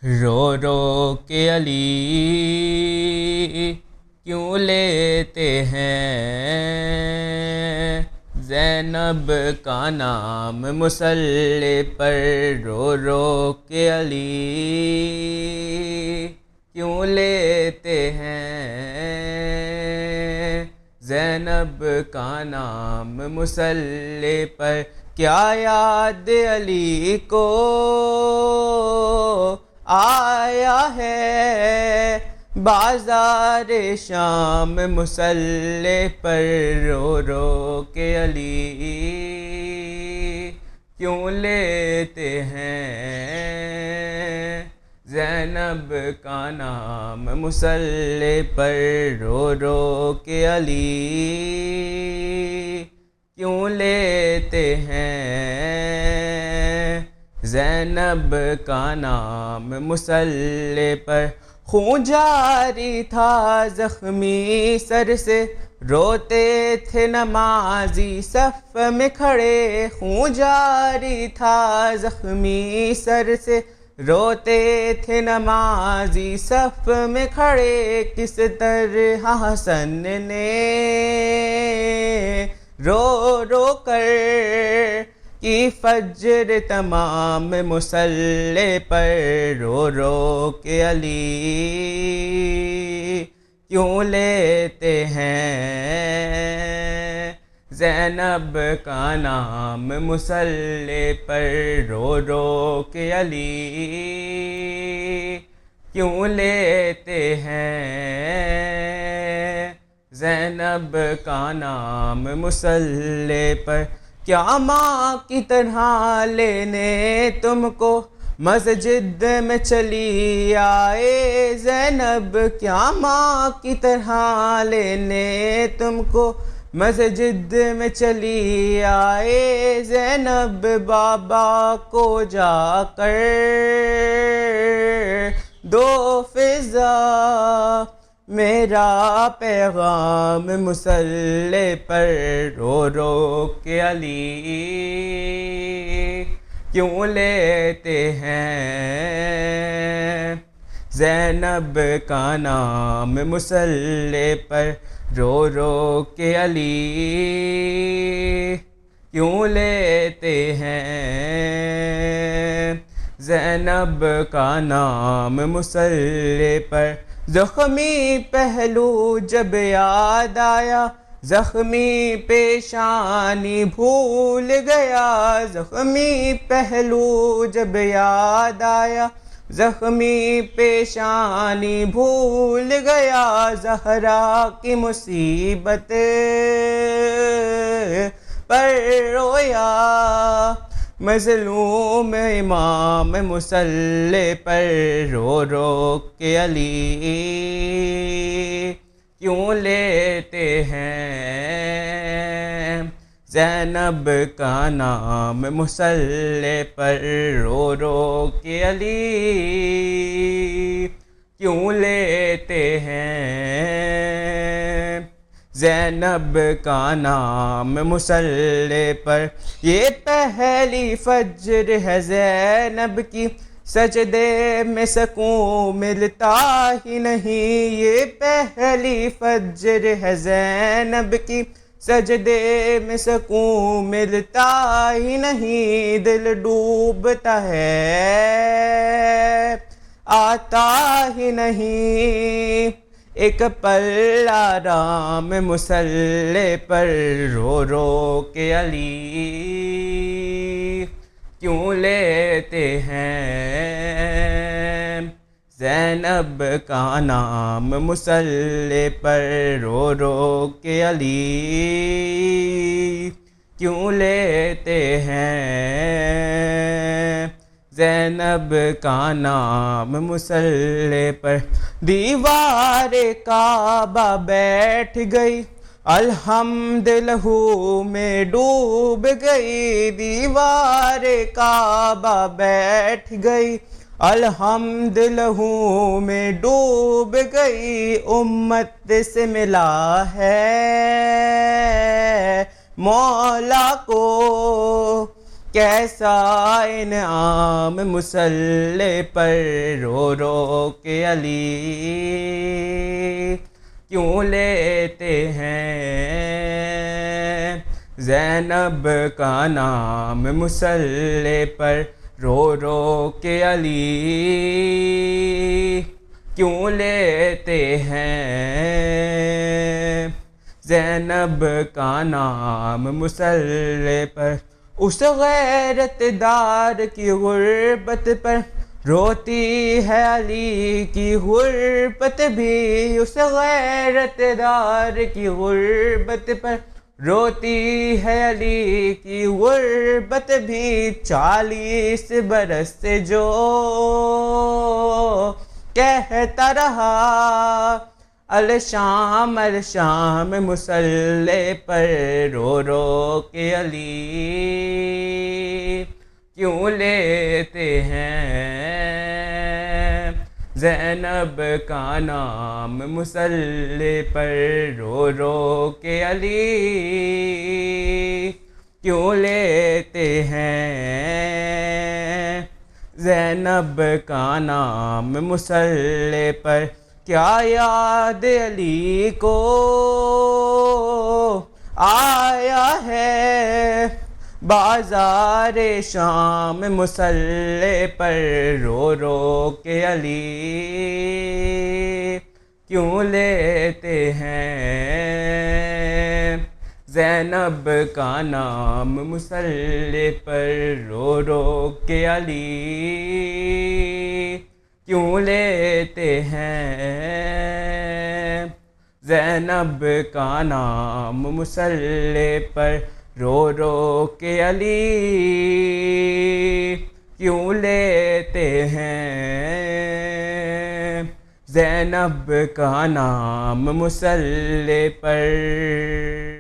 رو رو کے علی کیوں لیتے ہیں زینب کا نام مصلی پر؟ رو رو کے علی کیوں لیتے ہیں زینب کا نام مصلی پر؟ کیا یاد علی کو آیا ہے بازار شام مصلی پر؟ رو رو کے علی کیوں لیتے ہیں زینب کا نام مصلی پر؟ رو رو کے علی کیوں لیتے ہیں زینب کا نام مصلی پر؟ خون جاری تھا زخمی سر سے روتے تھے نمازی صف میں کھڑے، خون جاری تھا زخمی سر سے روتے تھے نمازی صف میں کھڑے، کس طرح حسن نے رو رو کر کی فجر تمام مصلی پر؟ رو رو کے علی کیوں لیتے ہیں زینب کا نام مصلی پر؟ رو رو کے علی کیوں لیتے ہیں زینب کا نام مصلی پر؟ کیا ماں کی طرح لینے تم کو مسجد میں چلی آئے زینب؟ کیا ماں کی طرح لینے تم کو مسجد میں چلی آئے زینب؟ بابا کو جا کر دو فضا میرا پیغام مصلی پر؟ رو رو کے علی کیوں لیتے ہیں زینب کا نام مصلی پر؟ رو رو کے علی کیوں لیتے ہیں زینب کا نام مصلی پر؟ زخمی پہلو جب یاد آیا زخمی پیشانی بھول گیا، زخمی پہلو جب یاد آیا زخمی پیشانی بھول گیا، زہرا کی مصیبت پر رویا مظلوم امام مصلی پر؟ رو رو کے علی کیوں لیتے ہیں زینب کا نام مصلی پر؟ رو رو کے علی کیوں لیتے ہیں زینب کا نام مصلی پر؟ یہ پہلی فجر ہے زینب کی سجدے میں سکون ملتا ہی نہیں، یہ پہلی فجر ہے زینب کی سجدے میں سکون ملتا ہی نہیں، دل ڈوبتا ہے آتا ہی نہیں ایک پل آرام مصلی پر؟ رو رو کے علی کیوں لیتے ہیں زینب کا نام مصلی پر؟ رو رو کے علی کیوں لیتے ہیں زینب کا نام مصلی پر؟ دیوار کعبہ بیٹھ گئی الحمدللہ میں ڈوب گئی، دیوار کعبہ بیٹھ گئی الحمدللہ میں ڈوب گئی، امت سے ملا ہے مولا کو کیسا انعام مصلی پر رو رو کے علی کیوں لیتے ہیں؟ زینب کا نام مصلی پر رو رو کے علی کیوں لیتے ہیں؟ زینب کا نام مصلی پر اس غیرت دار کی غربت پر روتی ہے علی کی غربت بھی، اس غیرت دار کی غربت پر روتی ہے علی کی غربت بھی۔ 40 برس سے جو کہتا رہا الشام الشام مصلی پر رو رو کے علی کیوں لیتے ہیں؟ زینب کا نام مصلی پر رو رو کے علی کیوں لیتے ہیں؟ زینب کا نام مصلی پر کیا یاد علی کو آیا ہے؟ بازار شام مصلی پر رو رو کے علی کیوں لیتے ہیں؟ زینب کا نام مصلی پر رو رو کے علی کیوں لیتے ہیں؟ زینب کا نام مصلی پر رو رو کے علی کیوں لیتے ہیں؟ زینب کا نام مصلی پر